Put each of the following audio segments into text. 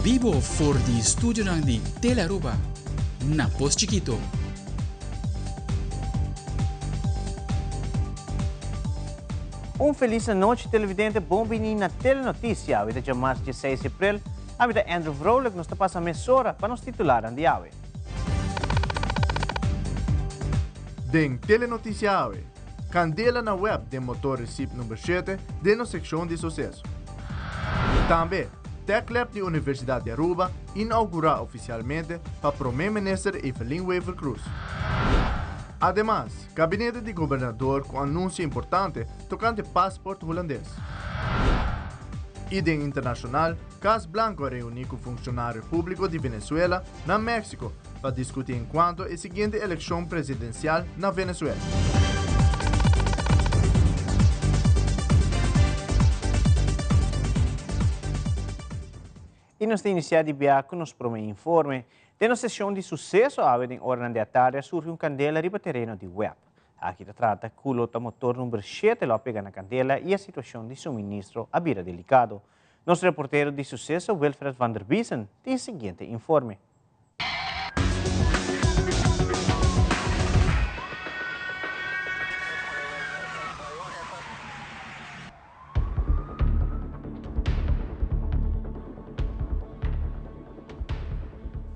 Vivo for di studio di Telearuba, na Post Chiquito. Feliz noite, televidente. Bom vinho na Telenotícia. Hoje é mais de 6 de abril. A vida Andrew Vrolijk nos passa a mesora para nos titular em dia. Den Telenotícia Ave. Candela na web de motor recip número 7 de na secção de sucesso. Também, TechLab de Universidade de Aruba inaugura oficialmente para o Primeiro-Ministro Evelyn Wever Cruz. Además, Gabinete de Governador com anúncio importante tocante passaporte holandês. Idem internacional, Cas Blanco reúne com funcionário público de Venezuela na México para discutir enquanto a seguinte eleição presidencial na Venezuela. E nós iniciamos de viagem com nos primeiro informe. De uma sessão de sucesso, em hora da tarde, surge candela riba terreno de web. Aqui se trata que o motor número 7 lá pega na candela e a situação de suministro a vira delicado. Nosso reporteiro de sucesso, Wilfred van der Biesen, tem o seguinte informe.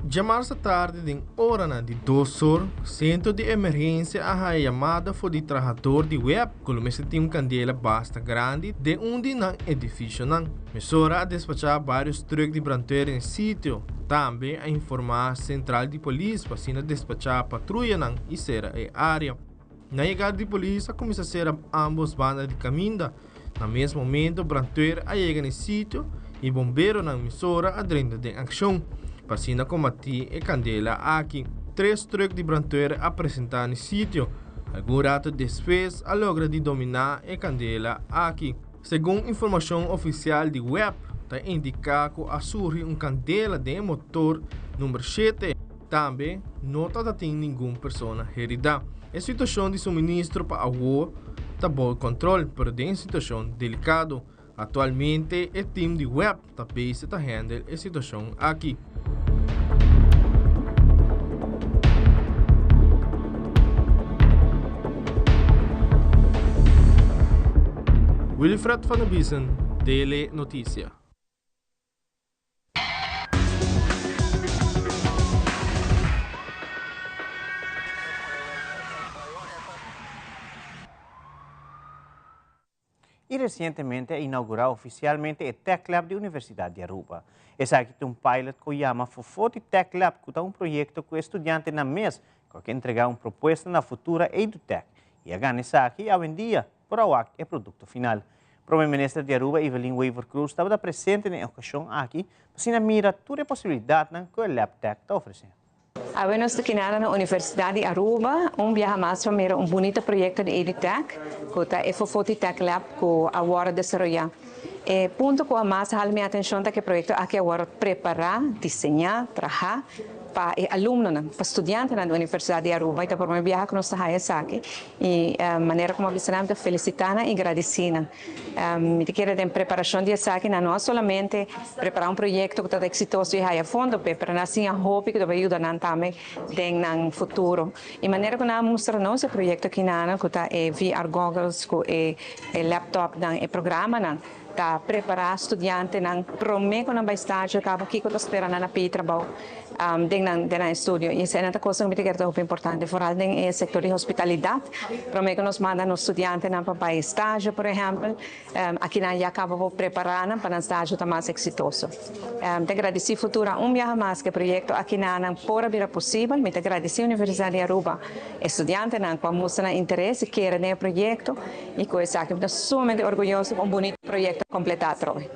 Chamar-se tarde de hora de 2 horas, centro de emergência a chamada foi de trabalhador de web, como se tem candela bastante grande de onde não edifício não. Mesora a despachar vários truques de branteiro em sítio, também a informar a central de polícia para se despachar patrulha não e ser a área. Na chegada de polícia começa a ser ambos bandas de caminho. No mesmo momento, o branteiro a chega no sítio e bombeiro na emissora a dentro de ação. Para combater a candela aqui. 3 truques de branteiro apresentar no sítio. Algum rato depois, a logra de dominar a candela aqui. Segundo informação oficial de web, está indicado que a surge candela de motor número 7. Também não tem nenhuma pessoa herida. A situação de suministro para a rua está bom controle, mas é uma situação delicada. Atualmente, o time de web está busy a handle a situação aqui. Wilfred van der Biesen, Tele Notícia. E recentemente inaugurou oficialmente o TechLab da Universidade de Aruba. Esse aqui é pilot que chama Fofoti TechLab, que é projeto que o estudante na MES que entregar uma proposta na futura EduTech. E a ganha aqui, hoje em dia, para o é produto final. O Primeiro-Ministro de Aruba, Evelyn Wever Cruz, estava presente na ocasião aqui, para mira toda a possibilidade que o LabTech está oferecendo. Nós estamos na Universidade de Aruba, viaje mais para bonito projeto de EduTech, que é o Fofoti Tech Lab, que agora desenvolver. O ponto que mais chama minha atenção é que o projeto aqui agora preparar, desenhar, trabalhar para alunos, para estudantes da Universidade de Aruba. Então, por viajar que nós estamos aqui e a maneira como nós felicitar e agradecer. Me quero de preparação de aqui não somente preparar projeto que está exitoso e a fundo, para nós a hope que vai ajudar também no futuro. E maneira que nós mostramos esse projeto aqui que está VR goggles, que é laptop, e programa para preparar estudantes para o que vai estar aqui que esperando na trabalho dentro do estúdio. E essa é uma coisa que é importante, fora no setor de hospitalidade, para que nós mandamos estudantes para estágio, por exemplo, aqui já acabamos preparando para um estágio mais exitoso. Te agradeço futuro viaje mais que projeto aqui por vir possível, me agradeço a Universidade de Aruba, estudantes que mostram interesse, querem no projeto e com isso aqui estou sumamente orgulhoso de bonito projeto completado.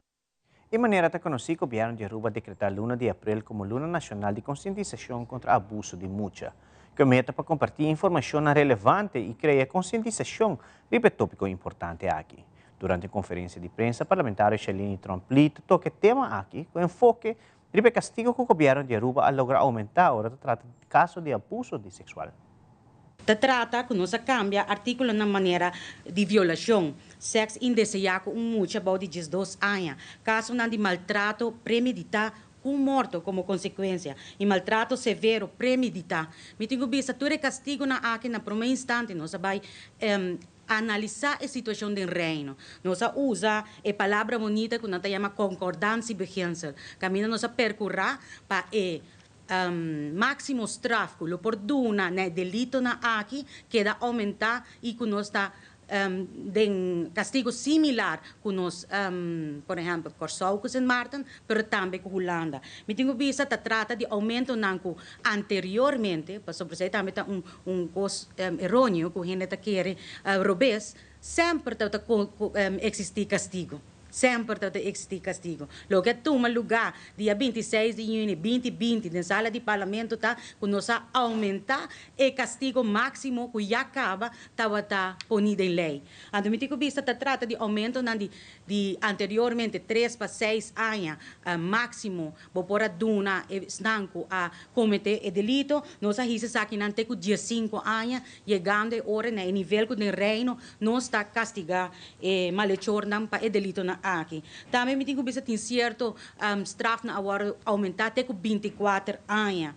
De maneira que conheci que o governo de Aruba decretar Luna de Abril como Luna Nacional de Conscientização contra Abuso de Mucha, que meta para compartilhar informação relevante e criar conscientização sobre tópico importante aqui. Durante a conferência de prensa, parlamentar Shailene Tromp-Lee toca tema aqui com enfoque sobre castigo que o governo de Aruba a lograr aumentar a hora de tratar de casos de abuso sexual. Se trata que nos cambia artículo na maneira de violação, sexo indesejado mucho de 12 anos, caso de maltrato premeditado com morto como consequência e maltrato severo premeditado. Me tenho visto tudo castigo na aqui na primeiro instante, nós vai analisar a situação do reino. Nós usa a palavra bonita que nós chama concordância e vigência. Caminho nós percorrer para máximo tráfico, lo perdona, né, delito na aqui, queda aumentar e que nós está de castigo similar com nós, por exemplo, Corsaucos em Martin, mas também com Holanda. Me tenho visto que trata de aumento nanco anteriormente, para sobre também coisa errôneo que a gente quer robes, sempre existir castigo. Sempre existe castigo. Lo que toma lugar dia 26 de junho de 2020 na sala de parlamento tá conosco aumentar o castigo máximo que já acaba estava ponido em lei. Então, me digo vista trata de aumento de anteriormente 3 para 6 anos máximo por duna estanco a cometer o delito. Nós hizemos aqui não tem 15 anos chegando hora no nível do reino nós está castigar malhechor não para o delito na aqui. Também me tenho visto que certo straf na agora aumentar até com 24 anos.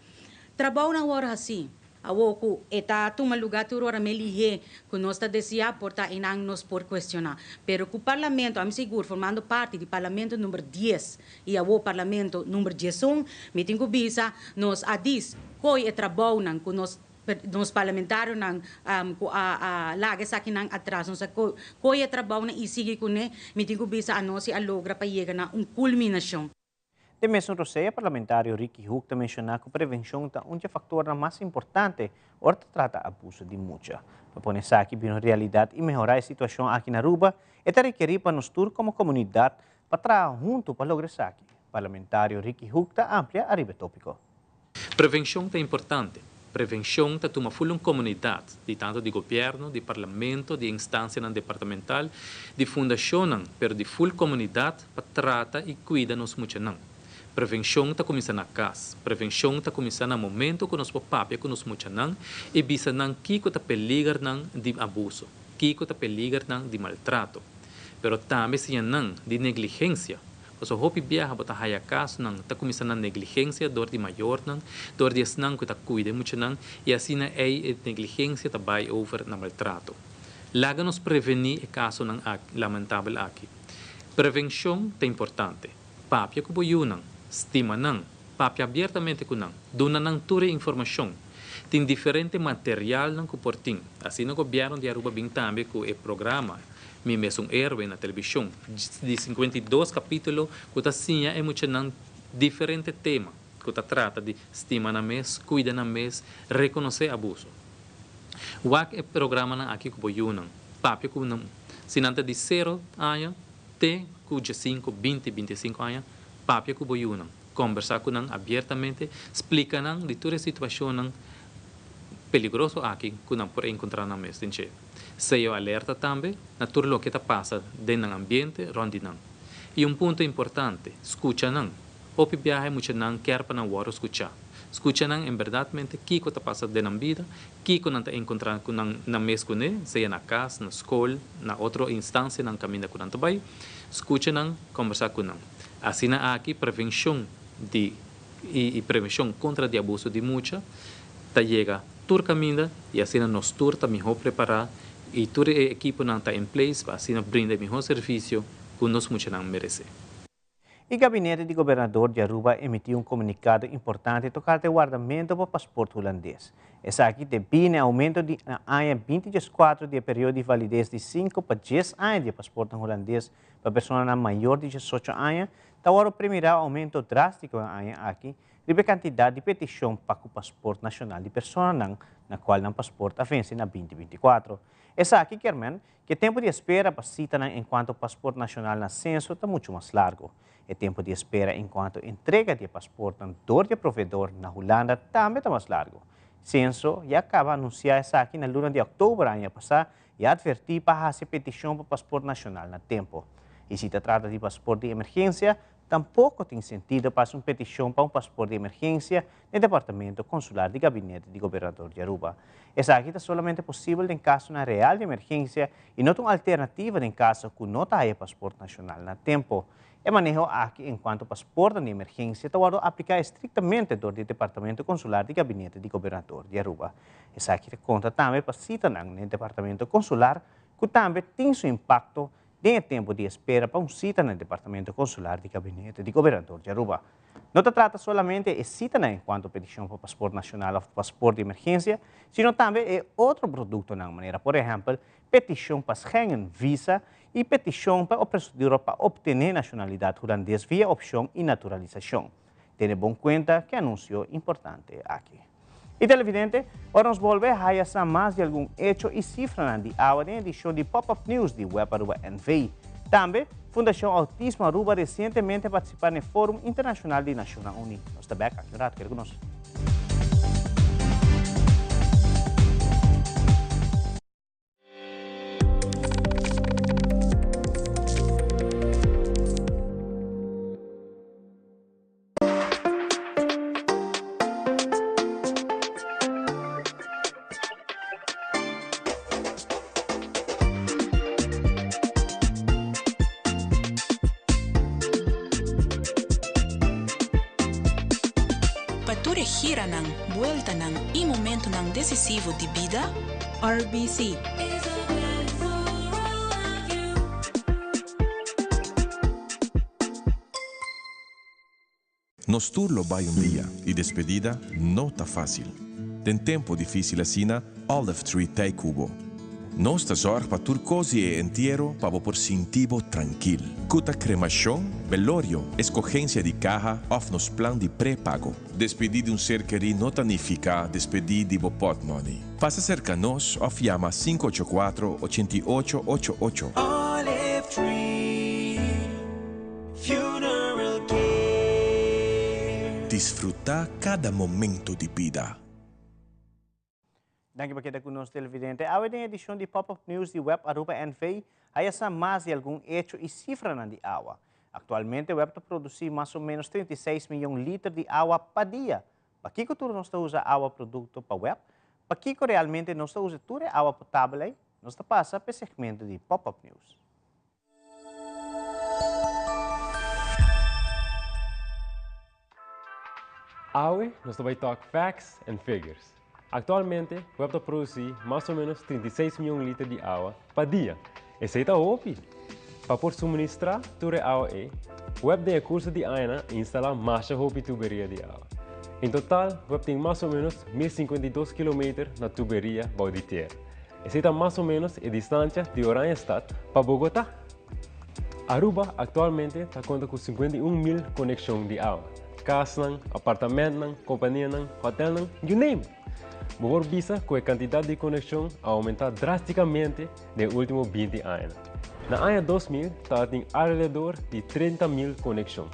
Trabalho na hora assim. Awoku eta toma lugar tu ora melihe que nós está desejar portar em nos por questionar. Pero que o parlamento, a mim seguro formando parte do parlamento número 10 e o parlamento número 11, me tenho visto nós a diz coi é trabalho nan que nos parlamentários nang lagi sa akin nang atras sa koya trabaho na isigi ko ne meeting ko bisa ano si alogra pa yega na culminação. De mesmo Roseia, parlamentário Ricky Huchta mencionou que a prevenção é um fator mais importante quando trata abuso de mucha. Para pôr isso aqui bem realidade e melhorar a situação aqui na Aruba, é requerir para nós como comunidade para trabalhar junto para lograr isso aqui. Parlamentário Ricky Huchta amplia a tópico. Prevenção é importante. Prevenção está uma full comunidade, de tanto de governo, de parlamento, de instância departamental, de fundação, pero de full comunidade para tratar e cuidar nos muito não. Prevenção está começando na casa, prevenção está começando no momento que nós papel que nos muito não e bisa não que está peligar não de abuso, que está peligar não de maltrato, pero também se não de negligência. So hopi biyaha bota haya kas nang ta kumisa na negligência dor di maior nang dor di nang que ta cuide muito nang e assim na negligência ta vai over na maltrato. Laga nos prevenir e caso nang lamentável aqui. Prevenção é importante. Papia que boiu nang, estima nang, papia abertamente com nang, dona nang ture informação. Tem diferente material nang que portim. Assim no governo de Aruba bem também com o programa mi mesmo héroe na televisão de 52 capítulos que está assim é muito não diferente tema que está trata de estima na mês cuida na mês reconhecer abuso o é programa na aqui que boiunam papel que não se não de 0 anos até cuja 5 20 25 anos papel que boiunam conversar com não abertamente explica não de toda a situação não peligroso aqui que não por encontrar na mês tem Seio alerta também na tudo o que está passa dentro do ambiente rondinão. E ponto importante, escuta não. O viaje muito não quer para não hora escutar. Escuta não em verdade que está passa dentro da vida, que não está encontrando com na mês com ele, seja na casa, na escola, na outra instância, na caminho com ele vai. Escuta não, conversar com ele. Assim aqui prevenção e prevenção contra o abuso de mucha, tá chega tur caminho e assim nós tur tá melhor preparar e todo o equipo não está em place para assim brindar melhor serviço que nós muito não merece. O gabinete de governador de Aruba emitiu comunicado importante tocante ao guardamento para o passaporte holandês. Essa aqui define aumento de ano 2024 de período de validez de 5 para 10 anos de passaporte holandês para pessoas maior de 18 anos. Agora o primeiro aumento drástico em aqui de quantidade de petição para o passaporte nacional de pessoas na qual o passaporte vence na 2024. Essa aqui quer dizer que o tempo de espera para cita enquanto o passaporte nacional na censo está muito mais largo. O tempo de espera enquanto entrega de passaporte dor de provedor na Holanda também está mais largo. Censo já acaba de anunciar essa aqui na luna de outubro ano passado e advertir para fazer petição para o passaporte nacional na tempo. E se trata de passaporte de emergência, tampouco tem sentido para uma petição para um passaporte de emergência no Departamento Consular de Gabinete do Governador de Aruba. Essa aqui é somente possível em caso de real de emergência e não uma alternativa em caso que não tenha passaporte nacional na tempo. É manejo aqui enquanto passaporte de emergência está aplicar estritamente do Departamento Consular de Gabinete do Governador de Aruba. Essa aqui conta também para cidadãos no Departamento Consular que também tem seu impacto no tempo de espera para cita no Departamento Consular de Gabinete do Governador de Aruba. Não se trata somente de cidadão enquanto petição para passaporte nacional ou passaporte de emergência, sino também de outro produto na maneira, por exemplo, petição para Schengen Visa e petição para a procedura para obter nacionalidade holandesa via opção e naturalização. Tenha bom conta que anúncio importante aqui. E televidente, agora nos volvemos a essa mais de algum hecho e cifra de agua na edição de Pop-Up News de Web Aruba NV. Também, Fundação Autismo Aruba recentemente participou no Fórum Internacional de Nações Unidas. Nós estamos aqui, quer conosco. Pature gira ng vuelta ng e momento ng decisivo de vida, RBC. Nos turlo vai dia e despedida não tá fácil. Tem tempo difícil assim, Olive Tree Tay Cubo. Nós ta zorg pa turcosi e entierro pa por sintivo tranquil. Cuta cremação, velorio, escogencia de caja of nos plan de pré-pago. Despedir de ser querido não significa despedir de pot money. Passa cerca nos of llama 584-8888. Olive Tree Funeral Care. Disfrutar cada momento de vida. Danke por estar conosco, televidente. A edição de Pop-Up News de Web Aruba NV, aí essa mais de algum hecho e cifra de água. Atualmente, o Web está produzindo mais ou menos 36 milhões de litros de água por dia. Para que tudo nós usa água produto para o Web? Para que realmente nós usa toda água potável? Nós passa para o segmento de Pop-Up News. Hoje, nós vamos falar facts and figures. Atualmente, o Web produz mais ou menos 36 milhões de litros de água por dia. Esse é o OPI. Para por suministrar toda a água, o Web tem curso de ANA e instalar mais tuberia de água. Em total, o Web tem mais ou menos 1.052 km na tuberia de terra. Esse é mais ou menos a distância de Oranjestad para Bogotá. Aruba atualmente está conta com 51 mil conexões de água. Casas, apartamentos, companhias, hotéis, you name it. Mejor visa que a quantidade de conexão aumentar drasticamente nos últimos 20 anos. Na ano 2000, está em alrededor de 30 mil conexões.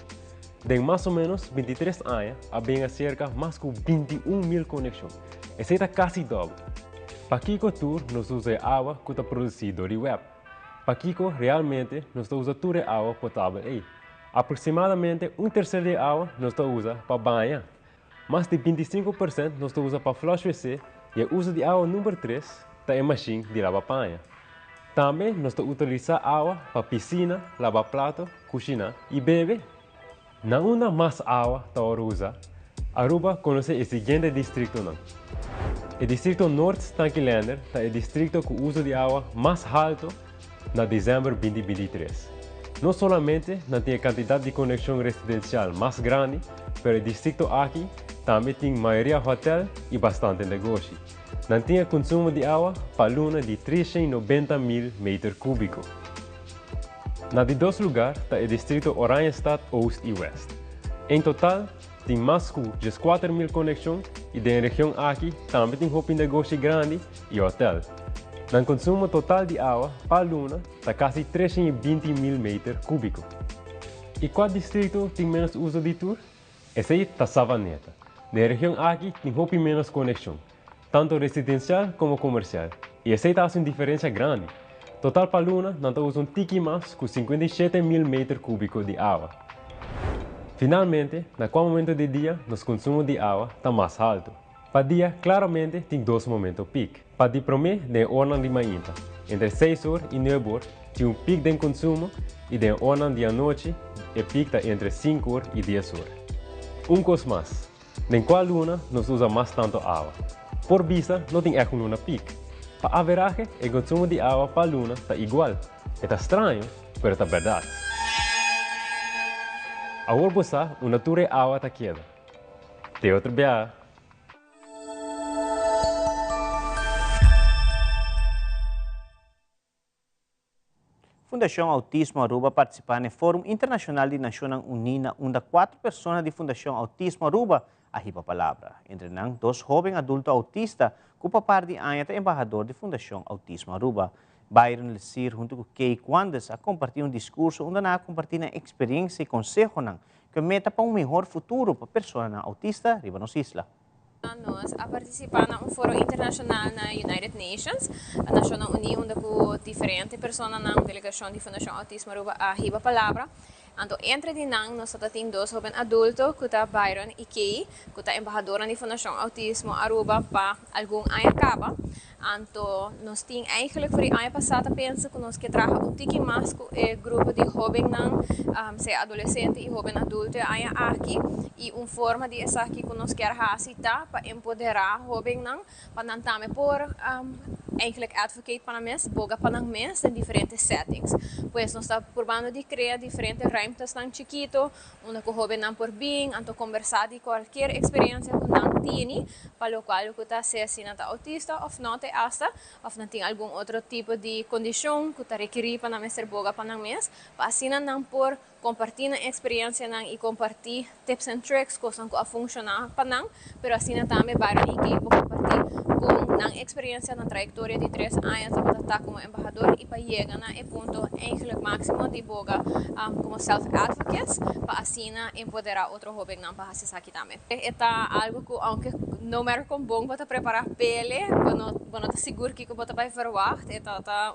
Em mais ou menos 23 anos, havia cerca de mais de 21 mil conexões. Esse é quase dobro. Para Kiko Tour, nós usamos água que está produzida do web. Para Kiko, realmente, nós usamos toda a água potável. Aproximadamente um terceiro da água nós usamos para banhar. Mais de 25% nós usamos para flush WC e o uso de água número 3 é a machine de lavar panha. Também nós utilizamos água para piscina, lavar prato, cozinhar e beber. Não há mais água para usar. Aruba conhece o seguinte distrito. O distrito Norte Tanquilander é o distrito com o uso de água mais alto na dezembro de 2023. Não somente não tem a quantidade de conexão residencial mais grande, mas o distrito aqui também tem maioria hotel e bastante negócio. Não tem consumo de água para luna de 390 mil metros cúbicos. Na de dois lugares está o distrito Oranjestad Oeste e West. Em total, tem mais de 4 mil conexões e na região aqui também tem um negócio grande e hotel. O consumo total de água para luna está quase 320 mil metros cúbicos. E qual distrito tem menos uso de tour? Esse aí está Savaneta. Na região aqui tem menos conexão, tanto residencial como comercial. E esse aí está uma diferença grande. Total para luna, não está usando um tique mais com 57 mil metros cúbicos de água. Finalmente, en qual momento do dia, nosso consumo de água está mais alto. Para dia, claramente, tem dois momentos peak. Para de primeiro, de hora de manhã, entre 6 horas e 9 horas, tem um pico de consumo e de hora de noite, o pico está entre 5 horas e 10 horas. Coisa mais, em qual luna nós usa mais tanto água? Por vista, não tem echt luna peak. Para a average, o consumo de água para a luna está igual. Está estranho, mas está verdade. Agora você, uma natura água está queda. Tem outra beira. Fundação Autismo Aruba participa no Fórum Internacional de Nações Unidas, onde 4 pessoas da Fundação Autismo Aruba arriba a palavra. Entre nós, 2 jovens adultos autistas, que par de anos é embaixador da Fundação Autismo Aruba. Byron Lesir, junto com Kay Quandes, a compartilhar um discurso onde nós compartilhamos experiência e consejo que meta para melhor futuro para pessoas autistas riba nos islas. Nós a participar no Fórum Internacional na United Nations, a Nações Unidas, onde diferentes pessoas na delegação de Fundação Autismo Aruba arriba a palavra. Então, entre nós temos 2 jovens adultos, que é Byron e Kay, que é embaixadora da Fundação Autismo Aruba para algum ano acaba. Então, nós temos eigenlijk voor die ano passado pensa que nós que traga tiki mais com o grupo de jovens se adolescente e jovem adulto ano aqui e forma de essa aqui que nós quer facilitar para empoderar jovens para não também por eigenlijk advocate para nós, boga para nós em diferentes settings. Pois nós estamos probando de criar diferentes ruimtes tão chiquito, onde o jovem não por bem, então conversar de qualquer experiência que não tem, para o qual o que está sendo autista ou não hasta, ou não tem algum outro tipo de condição que está requerido para nós ser boga para nós, para assim não por compartilhar a experiência e compartilhar tips and tricks, coisas que funcionam para nós, mas assim também para a compartilhar com a experiência na trajetória de 3 anos para estar como embaixador e para chegar a ponto eigenlijk máximo de boga como self-advocates para assim empoderar outro jovem para fazer aqui também. É algo que, aunque não é com bom para preparar pele, para não seguro que você vai verwacht, é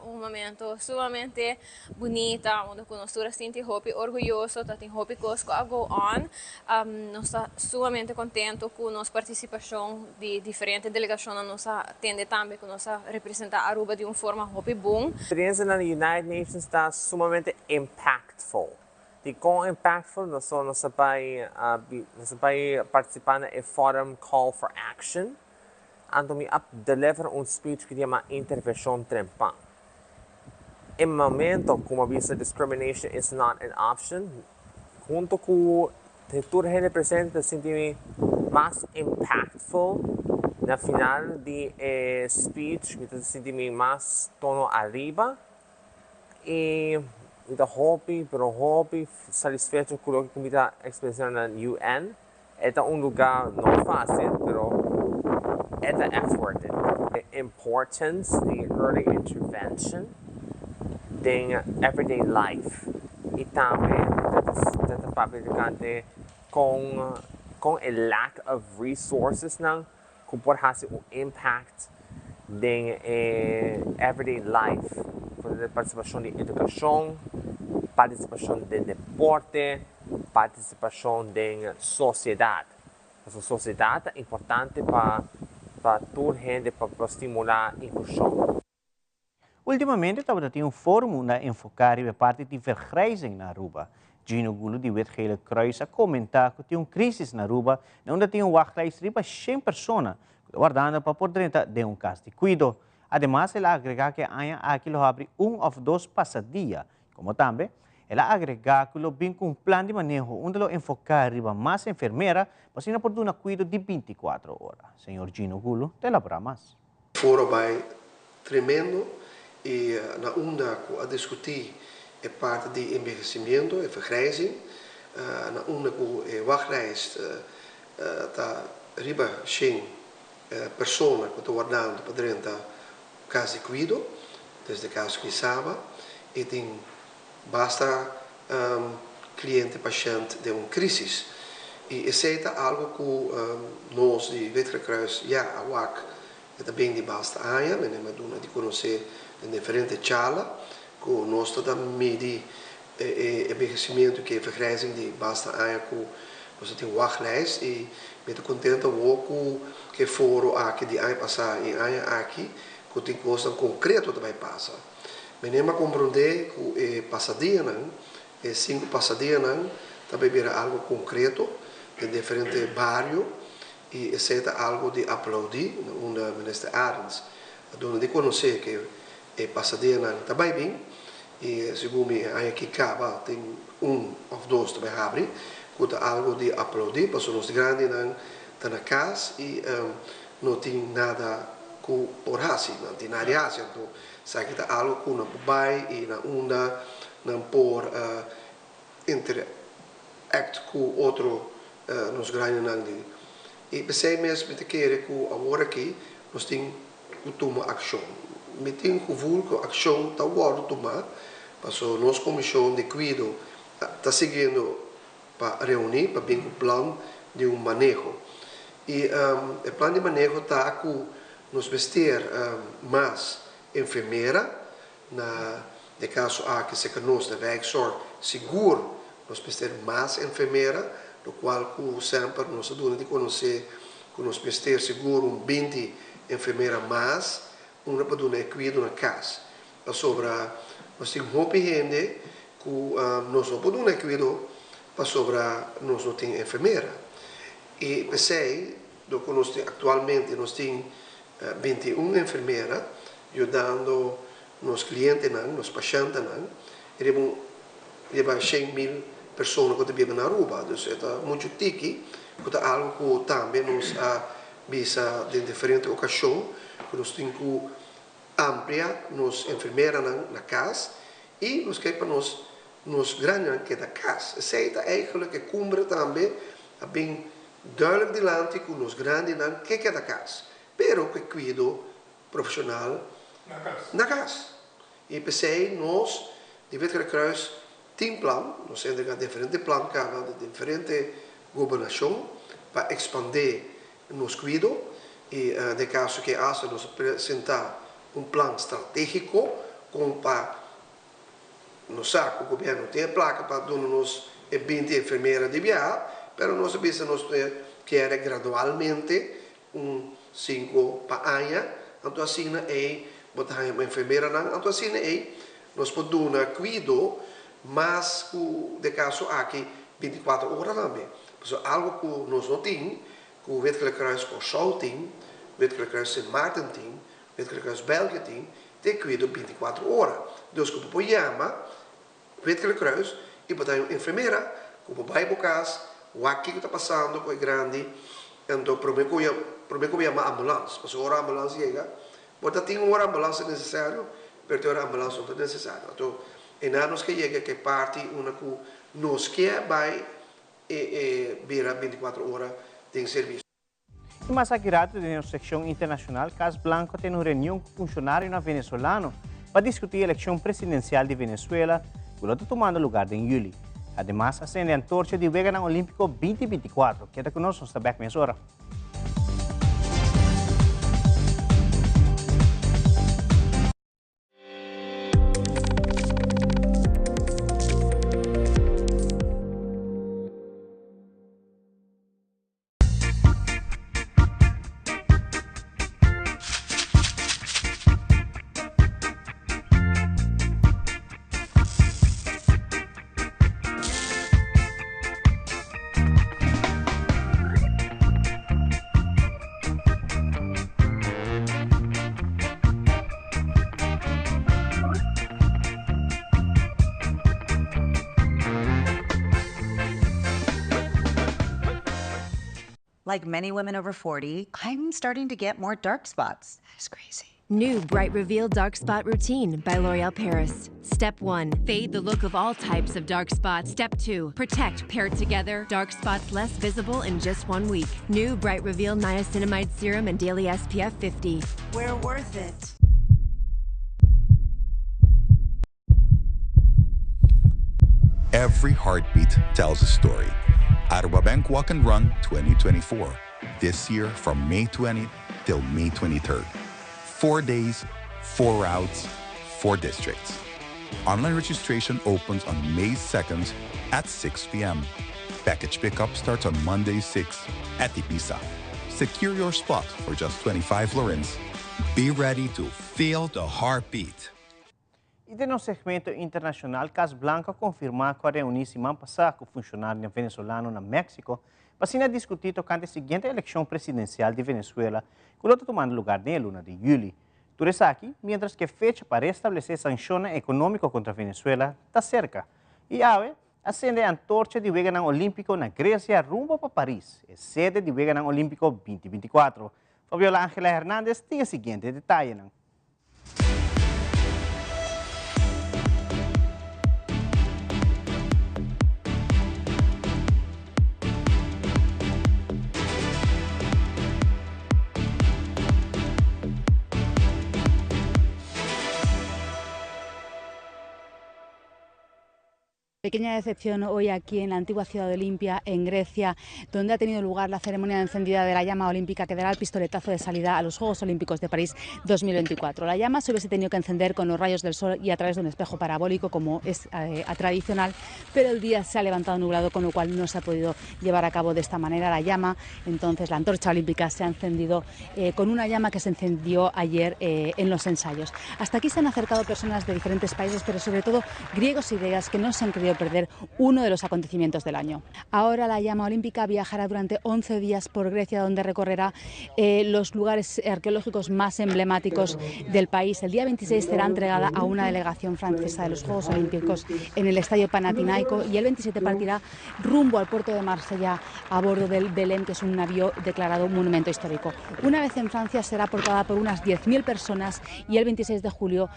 momento sumamente bonito, onde nós todos sentimos orgulhoso, tem hope coisas a go on. Nós estamos sumamente contentos com nossa participação de diferentes delegações, nós tende também que nós representar Aruba de uma forma hope bom. A experiência na United Nations está sumamente impactful. De quão impactful nós vai participar no Fórum Call for Action. Então, me deliver speech que chama intervenção trempão. Em momento como a vista discrimination is not an option, junto com tudo ele representa sentir mais impactful na final de speech, que sentir mais tono arriba e me hobby satisfeito com o que me dá expressão na UN. É lugar não fácil, mas é effort. The importance the early intervention in everyday life. E também tenta fabricante com o lack of resources que pode fazer impact in everyday life. Participação de educação, participação de deporte, participação da sociedade. A sociedade é importante para toda a gente, para estimular a inclusão. Ultimamente, estamos tendo fórum onde enfocar a parte de vergrijzing na Aruba. Gino Gulo, de Wetgele Kruis, a comentar que tem uma crise na Aruba, onde tem um wachtlijst de 100 pessoas, guardando para poder ter um caso de cuidado. Además, ela agrega que aqui abre 1 ou 2 pasadias, como também ela agrega que vem com um plano de manejo onde ela enfocar mais enfermeira para assim poder dar cuidado de 24 horas. Senhor Gino Gulo, tela para mais. Foro vai tremendo e na onda a discutir é parte de envelhecimento e vergrijzing. Na onda que o wachtlijst está riba 100 pessoas que estão guardando para dentro caso de cuidado, desde caso que sabe, e tem basta cliente paciente de uma crise. E isso é algo que nós de Wetgele Kruis já a WAC também de basta anos, mas de conhecer em diferentes salas, que nós também medir envelhecimento que vergrijzing die basta aan você tem wachtlijst e met contento ook que foro aqui de ano passar e ano aqui que tem coisa concreto também passa. Menema compreender que passadinha 5 passadinhas também vira algo concreto de diferente bairro e etc algo de aplaudir na minister Arends donde de conhecer que passadinha também bem e segundo me aqui acaba tem ou dois também abre que algo de aplaudir para os grandes na casa e não tem nada com orasi não tem nada então sabe que algo com na bai e na onda não por interact com outro nos grandes não e pensei mesmo que querer que agora aqui nós tem que tomar ação me tem que vulgo ação tá agora tomar passou nossa comissão de cuidado está seguindo para reunir para bem o plano de manejo e o plano de manejo está com nos vestir mais enfermeira de caso a que se conosco de werkzorg seguro nos vestir mais enfermeira do qual sempre nós damos de conhecer que nos vestir seguro 20 enfermeira mais uma para dar cuidado na casa sobre nós temos muita gente que nós não podemos dar cuidado para sobre nós não temos enfermeira e pensei do que nós atualmente nós temos 21 enfermeiras ajudando nos clientes nos pacientes e leva 100.000 pessoas que vivem na Aruba então é muito tiki que é algo que também nos visa de diferentes ocasiões que nós temos que ampliar nos enfermeiras na casa e nos que para nos grandes que da casa essa é eigenlijk que cumpre também bem duidelijk delante com nos grandes que é da casa pero que cuido profissional na casa e pensei nós de Wit Kruis tem plano nós temos diferentes planos de diferentes governação para expandir nos cuido e de caso que hace nos apresentar plano estratégico como para no saco o governo tem placa para dar-nos 20 enfermeiras de viagem pero nós sabemos que era gradualmente 5 para ano então assim é botar uma enfermeira então assim é nós podemos dar cuidado mas de caso aqui 24 horas também porque algo que nós não temos que o Wit Kruis Korsel tem Wit Kruis Sint Maarten tem Wit Kruis België tem cuidado 24 horas dus que o chama Wit Kruis e botar uma enfermeira que vai para casa o aqui que está passando com o grande então prometo que chama ambulância porque a ambulância chega porque tem uma ambulância necessária pero a ambulância não é necessária então e nada nos que chega que parte uma que nos quer vai vira 24 horas de serviço. E mais aqui na secção internacional, Cas Blanco tem uma reunião com funcionários venezuelanos para discutir a eleição presidencial de Venezuela, que está tomando lugar em julho. Además, acende a antorcha de Vegana Olímpico 2024. Queda conosco, está back mais hora. Like many women over 40, I'm starting to get more dark spots. That's crazy. New Bright Reveal Dark Spot Routine by L'Oreal Paris. Step 1. Fade the look of all types of dark spots. Step 2. Protect paired together. Dark spots less visible in just 1 week. New Bright Reveal Niacinamide Serum and Daily SPF 50. We're worth it. Every heartbeat tells a story. Aruba Bank Walk and Run 2024. This year from May 20th till May 23rd. 4 days, 4 routes, 4 districts. Online registration opens on May 2nd at 6 p.m. Package pickup starts on Monday 6 at Ibiza. Secure your spot for just 25 florins. Be ready to feel the heartbeat. E no segmento internacional, Casablanca confirmou que a reunião semana passada com funcionários venezuelanos na México para discutir tocante a seguinte eleição presidencial de Venezuela, que está tomando lugar na luna de julho. Tudo isso aqui, mientras que a fecha para estabelecer sanções econômicas contra a Venezuela está cerca. E acende a antorcha de Weganan Olímpico na Grécia rumbo para Paris, é sede de Weganan Olímpico 2024. Fabiola Ángela Hernández tem o seguinte detalhe. Pequeña decepción hoy aquí en la antigua ciudad de Olimpia, en Grecia, donde ha tenido lugar la ceremonia de encendida de la llama olímpica que dará el pistoletazo de salida a los Juegos Olímpicos de París 2024. La llama se hubiese tenido que encender con los rayos del sol y a través de un espejo parabólico, como es tradicional, pero el día se ha levantado nublado, con lo cual no se ha podido llevar a cabo de esta manera la llama. Entonces la antorcha olímpica se ha encendido con una llama que se encendió ayer en los ensayos. Hasta aquí se han acercado personas de diferentes países, pero sobre todo griegos y griegas que no se han querido perder uno de los acontecimientos del año. Ahora la llama olímpica viajará durante 11 días por Grecia, donde recorrerá los lugares arqueológicos más emblemáticos del país. El día 26 será entregada a una delegación francesa de los Juegos Olímpicos en el Estadio Panathinaiko, y el 27 partirá rumbo al puerto de Marsella a bordo del Belém, que es un navío declarado monumento histórico. Una vez en Francia será portada por unas 10.000 personas, y el 26 de julio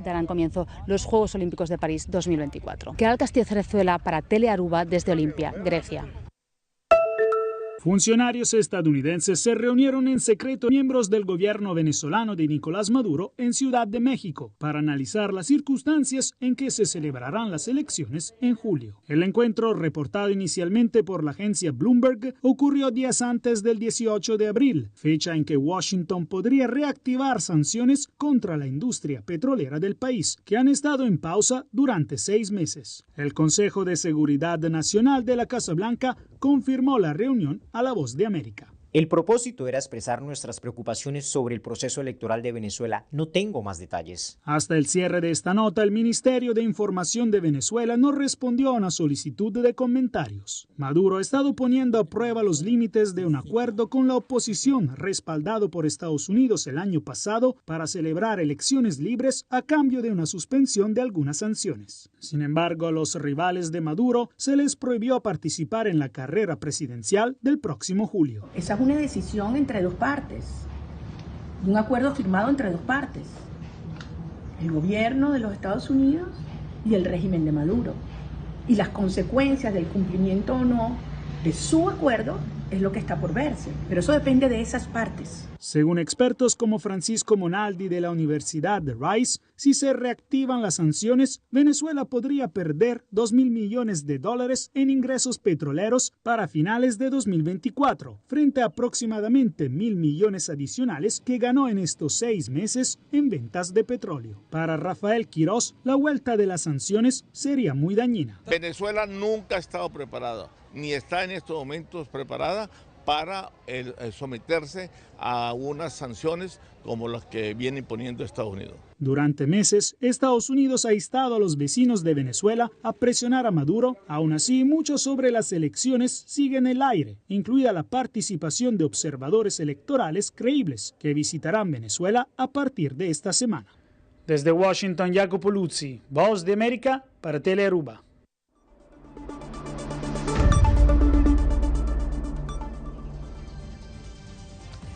darán comienzo los Juegos Olímpicos de París 2024. Queral Castillo Cerezuela para Telearuba desde Olimpia, Grecia. Funcionarios estadounidenses se reunieron en secreto miembros del gobierno venezolano de Nicolás Maduro en Ciudad de México para analizar las circunstancias en que se celebrarán las elecciones en julio. El encuentro, reportado inicialmente por la agencia Bloomberg, ocurrió días antes del 18 de abril, fecha en que Washington podría reactivar sanciones contra la industria petrolera del país, que han estado en pausa durante 6 meses. El Consejo de Seguridad Nacional de la Casa Blanca confirmó la reunión a La Voz de América. El propósito era expresar nuestras preocupaciones sobre el proceso electoral de Venezuela. No tengo más detalles. Hasta el cierre de esta nota, el Ministerio de Información de Venezuela no respondió a una solicitud de comentarios. Maduro ha estado poniendo a prueba los límites de un acuerdo con la oposición respaldado por Estados Unidos el año pasado para celebrar elecciones libres a cambio de una suspensión de algunas sanciones. Sin embargo, a los rivales de Maduro se les prohibió participar en la carrera presidencial del próximo julio. Esa es una decisión entre dos partes, un acuerdo firmado entre dos partes, el gobierno de los Estados Unidos y el régimen de Maduro. Y las consecuencias del cumplimiento o no de su acuerdo es lo que está por verse, pero eso depende de esas partes. Según expertos como Francisco Monaldi de la Universidad de Rice, si se reactivan las sanciones, Venezuela podría perder $2.000 millones en ingresos petroleros para finales de 2024, frente a aproximadamente 1.000 millones adicionales que ganó en estos 6 meses en ventas de petróleo. Para Rafael Quiroz, la vuelta de las sanciones sería muy dañina. Venezuela nunca ha estado preparada, ni está en estos momentos preparada para someterse a unas sanciones como las que viene imponiendo Estados Unidos. Durante meses, Estados Unidos ha instado a los vecinos de Venezuela a presionar a Maduro. Aún así, mucho sobre las elecciones sigue en el aire, incluida la participación de observadores electorales creíbles que visitarán Venezuela a partir de esta semana. Desde Washington, Jacopo Luzzi, Voz de América para Telearuba.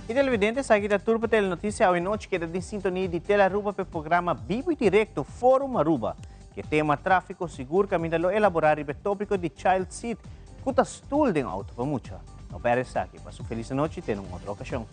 E televidentes, aqui da Turba Telenotícia, hoje noite, que é de sintonia de Telearuba para o programa Vivo e Direto Fórum Aruba, que tema tráfico seguro, caminho de elaborar o tópico de Child Seat, que está estudando em auto para muita. Não perde aqui, passe uma feliz noite e tenha uma outra ocasião.